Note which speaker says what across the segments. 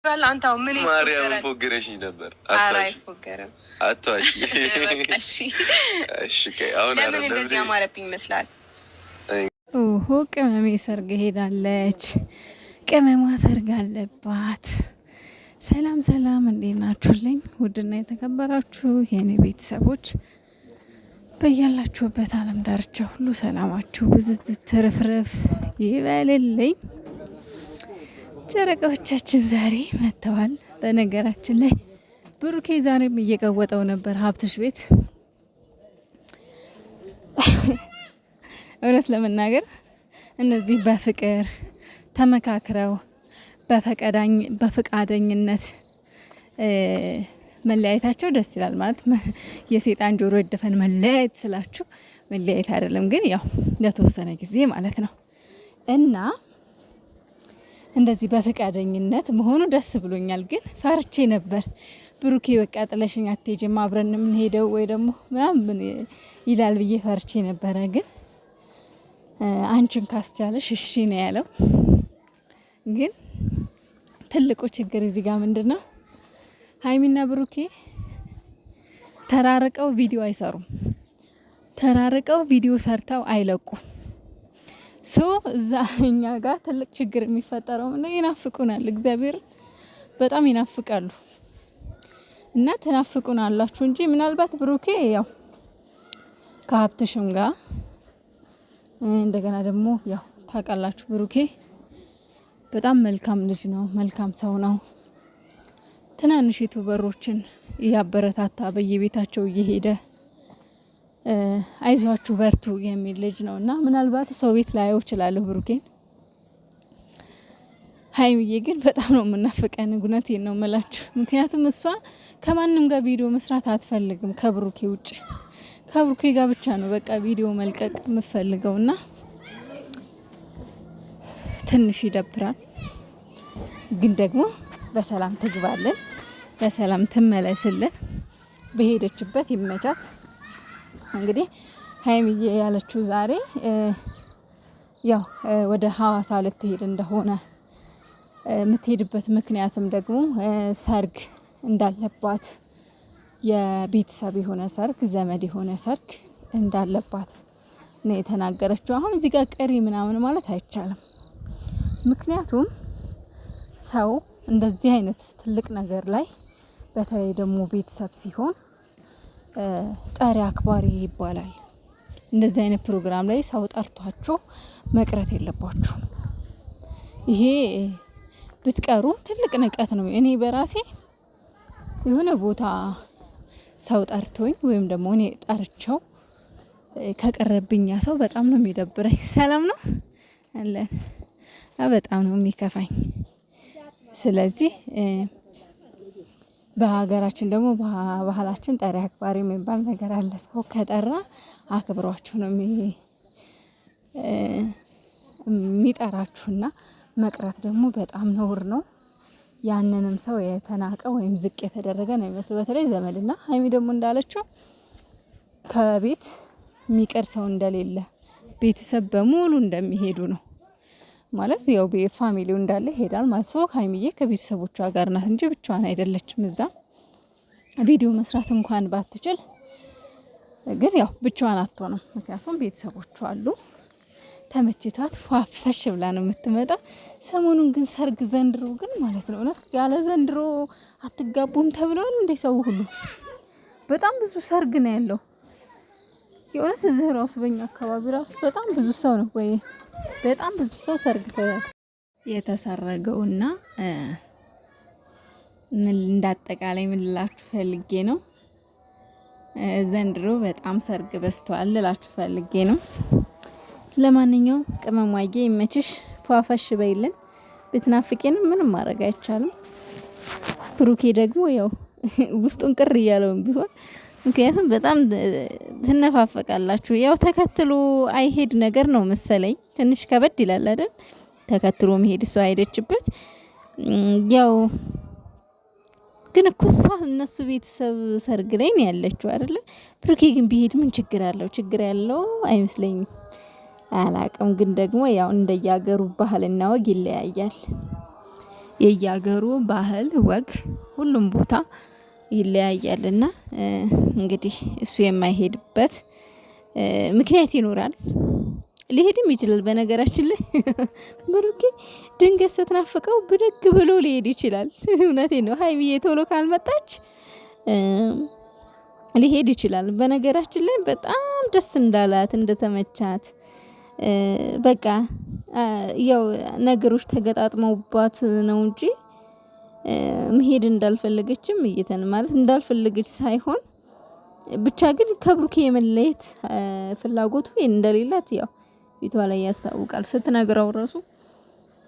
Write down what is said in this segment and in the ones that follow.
Speaker 1: አንተ ምን ማርያም ፎግረሽኝ ነበር። አትዋሺ አትዋሺ። እሺ አሁን ለምን እንደዚህ አማረብኝ ይመስላል?
Speaker 2: ኦሆ ቅመሜ ሰርግ ሄዳለች። ቅመሟ ሰርግ አለባት። ሰላም ሰላም፣ እንዴት ናችሁልኝ? ውድና የተከበራችሁ የኔ ቤተሰቦች በያላችሁበት ዓለም ዳርቻ ሁሉ ሰላማችሁ ብዝት ትርፍርፍ ይበልልኝ። ጨረቃዎቻችን ዛሬ መጥተዋል። በነገራችን ላይ ብሩኬ ዛሬም እየቀወጠው ነበር ሀብትሽ ቤት። እውነት ለመናገር እነዚህ በፍቅር ተመካክረው በፈቃደኝነት መለያየታቸው ደስ ይላል። ማለት የሴጣን ጆሮ ይደፈን መለያየት ስላችሁ መለያየት አይደለም፣ ግን ያው ለተወሰነ ጊዜ ማለት ነው እና እንደዚህ በፈቃደኝነት መሆኑ ደስ ብሎኛል። ግን ፈርቼ ነበር ብሩኬ በቃ ጥለሽኝ አትሄጂም አብረን የምንሄደው ወይ ደግሞ ምናምን ይላል ብዬ ፈርቼ ነበረ። ግን አንቺን ካስቻለሽ እሺ ነው ያለው። ግን ትልቁ ችግር እዚህ ጋር ምንድነው? ሀይሚና ብሩኬ ተራርቀው ቪዲዮ አይሰሩም። ተራርቀው ቪዲዮ ሰርተው አይለቁም። እዛ እኛ ጋር ትልቅ ችግር የሚፈጠረው ነው። ይናፍቁናል፣ እግዚአብሔር በጣም ይናፍቃሉ። እና ተናፍቁናላችሁ እንጂ ምናልባት ብሩኬ ያው ከሀብትሽም ጋር እንደገና ደግሞ ያው ታውቃላችሁ ብሩኬ በጣም መልካም ልጅ ነው፣ መልካም ሰው ነው። ትናንሽ ዩቲዩበሮችን እያበረታታ በየቤታቸው እየሄደ አይዟችሁ በርቱ የሚል ልጅ ነው እና ምናልባት ሰው ቤት ላየው እችላለሁ ብሩኬን። ሀይሚዬ ግን በጣም ነው የምናፍቀን፣ እውነቴን ነው የምላችሁ። ምክንያቱም እሷ ከማንም ጋር ቪዲዮ መስራት አትፈልግም ከብሩኬ ውጭ። ከብሩኬ ጋር ብቻ ነው በቃ ቪዲዮ መልቀቅ የምፈልገውና ትንሽ ይደብራል። ግን ደግሞ በሰላም ትግባለን፣ በሰላም ትመለስልን፣ በሄደችበት ይመቻት። እንግዲህ ሀይሚዬ ያለችው ዛሬ ያው ወደ ሀዋሳ ልትሄድ እንደሆነ የምትሄድበት ምክንያትም ደግሞ ሰርግ እንዳለባት የቤተሰብ የሆነ ሰርግ ዘመድ የሆነ ሰርግ እንዳለባት ነው የተናገረችው። አሁን እዚህ ጋር ቀሪ ምናምን ማለት አይቻልም። ምክንያቱም ሰው እንደዚህ አይነት ትልቅ ነገር ላይ በተለይ ደግሞ ቤተሰብ ሲሆን ጠሪ አክባሪ ይባላል። እንደዚህ አይነት ፕሮግራም ላይ ሰው ጠርቷችሁ መቅረት የለባችሁ። ይሄ ብትቀሩ ትልቅ ንቀት ነው። እኔ በራሴ የሆነ ቦታ ሰው ጠርቶኝ ወይም ደግሞ እኔ ጠርቸው ከቀረብኛ ሰው በጣም ነው የሚደብረኝ። ሰላም ነው አለን፣ በጣም ነው የሚከፋኝ። ስለዚህ በሀገራችን ደግሞ ባህላችን ጠሪ አክባሪ የሚባል ነገር አለ። ሰው ከጠራ አክብሯችሁ ነው የሚጠራችሁና መቅረት ደግሞ በጣም ነውር ነው። ያንንም ሰው የተናቀ ወይም ዝቅ የተደረገ ነው የሚመስለው። በተለይ ዘመድና ሀይሚ ደግሞ እንዳለችው ከቤት የሚቀር ሰው እንደሌለ ቤተሰብ በሙሉ እንደሚሄዱ ነው ማለት ያው ፋሚሊው እንዳለ ይሄዳል ማለት ነው። ሀይሚዬ ከቤተሰቦቿ ጋር ናት እንጂ ብቻዋን አይደለችም። እዛ ቪዲዮ መስራት እንኳን ባትችል ግን ያው ብቻዋን አትሆንም። ምክንያቱም ቤተሰቦቿ አሉ። ተመችቷት ፏፈሽ ብላ ነው የምትመጣ። ሰሞኑን ግን ሰርግ ዘንድሮ ግን ማለት ነው እውነት ያለ ዘንድሮ አትጋቡም ተብሏል እንደ ሰው ሁሉ። በጣም ብዙ ሰርግ ነው ያለው የእውነት እዚህ ራሱ በእኛ አካባቢ ራሱ በጣም ብዙ ሰው ነው ወይ በጣም ብዙ ሰው ሰርግ የተሰረገውና እንዳጠቃላይ ምን ልላችሁ ፈልጌ ነው ዘንድሮ በጣም ሰርግ በዝቷል ልላችሁ ፈልጌ ነው። ለማንኛውም ቅመሟዬ ይመችሽ፣ ፏፈሽ በይልን። ብትናፍቄንም ምንም ማድረግ አይቻልም። ብሩኬ ደግሞ ያው ውስጡን ቅር እያለውም ቢሆን ምክንያቱም በጣም ትነፋፈቃላችሁ። ያው ተከትሎ አይሄድ ነገር ነው መሰለኝ። ትንሽ ከበድ ይላል አይደል? ተከትሎ መሄድ እሷ አይደችበት። ያው ግን እኮ እሷ እነሱ ቤተሰብ ሰርግ ላይ ነው ያለችው አይደለ? ብሩኬ ግን ቢሄድ ምን ችግር አለው? ችግር ያለው አይመስለኝም። አላቅም። ግን ደግሞ ያው እንደያገሩ ባህልና ወግ ይለያያል። የየሀገሩ ባህል ወግ ሁሉም ቦታ ይለያያልና እንግዲህ እሱ የማይሄድበት ምክንያት ይኖራል። ሊሄድም ይችላል። በነገራችን ላይ ብሩኬ ድንገት ስትናፍቀው ብድግ ብሎ ሊሄድ ይችላል። እውነቴን ነው። ሀይሚዬ ቶሎ ካልመጣች ሊሄድ ይችላል። በነገራችን ላይ በጣም ደስ እንዳላት እንደተመቻት በቃ ያው ነገሮች ተገጣጥመውባት ነው እንጂ መሄድ እንዳልፈለገችም ማለት እንዳልፈለገች ሳይሆን ብቻ ግን ከብሩኬ የመለየት ፍላጎቱ እንደሌላት ያው ፊቷ ላይ ያስታውቃል። ስትነግረው ራሱ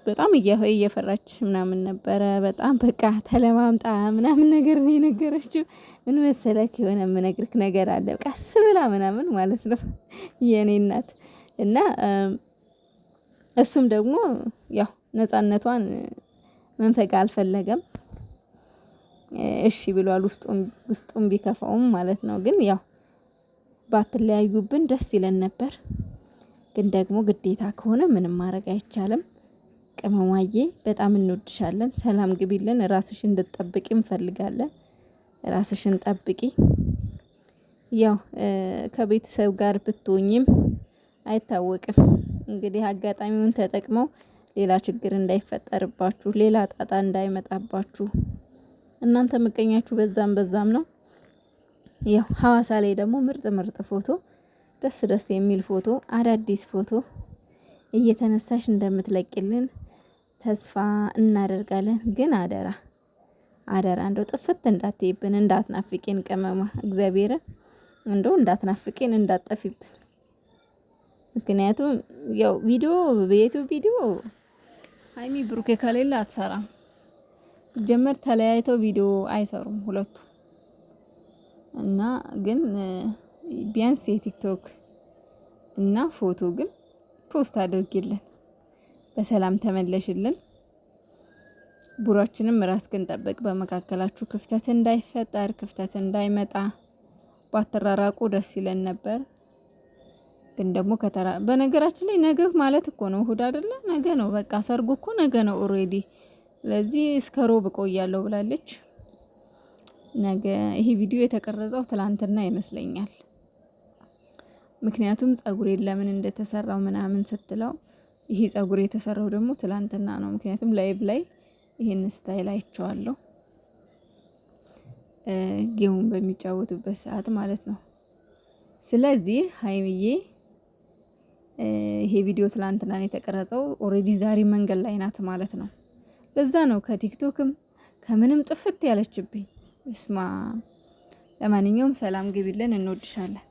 Speaker 2: በጣም እየፈራች ምናምን ነበረ። በጣም በቃ ተለማምጣ ምናምን ነገር ነው የነገረችው። ምን መሰለክ የሆነ የምነግርክ ነገር አለ ቀስ ብላ ምናምን ማለት ነው የኔ እናት እና እሱም ደግሞ ያው ነፃነቷን መንፈቅ አልፈለገም። እሺ ብሏል። ውስጡም ቢከፋውም ማለት ነው። ግን ያው ባትለያዩብን ደስ ይለን ነበር። ግን ደግሞ ግዴታ ከሆነ ምንም ማድረግ አይቻልም። ቅመሟዬ በጣም እንወድሻለን። ሰላም ግቢልን። ራስሽን እንድትጠብቂ እንፈልጋለን። ራስሽን ጠብቂ። ያው ከቤተሰብ ጋር ብትሆኝም አይታወቅም እንግዲህ አጋጣሚውን ተጠቅመው ሌላ ችግር እንዳይፈጠርባችሁ፣ ሌላ ጣጣ እንዳይመጣባችሁ እናንተ ምቀኛችሁ በዛም ነው። ያው ሐዋሳ ላይ ደግሞ ምርጥ ፎቶ ደስ የሚል ፎቶ አዳዲስ ፎቶ እየተነሳሽ እንደምትለቂልን ተስፋ እናደርጋለን። ግን አደራ እንደው ጥፍት እንዳትይብን፣ እንዳትናፍቂን ቅመማ እግዚአብሔርን እንደው እንዳትናፍቂን፣ እንዳትጠፊብን። ምክንያቱም ያው የዩቲዩብ ቪዲዮ ሀይሚ ብሩኬ ከሌለ አትሰራም። ጀመር ተለያይተው ቪዲዮ አይሰሩም ሁለቱ እና ግን ቢያንስ የቲክቶክ እና ፎቶ ግን ፖስት አድርጊልን። በሰላም ተመለሽልን። ቡራችንም ራስክን ጠብቅ። በመካከላችሁ ክፍተት እንዳይፈጠር፣ ክፍተት እንዳይመጣ ባትራራቁ ደስ ይለን ነበር። ግን ደግሞ በነገራችን ላይ ነገ ማለት እኮ ነው እሁድ አይደለ? ነገ ነው በቃ ሰርጉ እኮ ነገ ነው ኦሬዲ። ስለዚህ እስከ ሮብ እቆያለሁ ብላለች። ነገ ይሄ ቪዲዮ የተቀረጸው ትላንትና ይመስለኛል። ምክንያቱም ጸጉሬን ለምን እንደተሰራው ምናምን ስትለው ይሄ ጸጉር የተሰራው ደግሞ ትላንትና ነው። ምክንያቱም ላይቭ ላይ ይሄን ስታይል አይቼዋለሁ ጌሙን በሚጫወቱበት ሰዓት ማለት ነው። ስለዚህ ሀይሚዬ ይሄ ቪዲዮ ትላንትና ነው የተቀረጸው። ኦሬዲ ዛሬ መንገድ ላይ ናት ማለት ነው። ለዛ ነው ከቲክቶክም ከምንም ጥፍት ያለችብኝ። እስማ ለማንኛውም ሰላም ግቢልን። እንወድሻለን።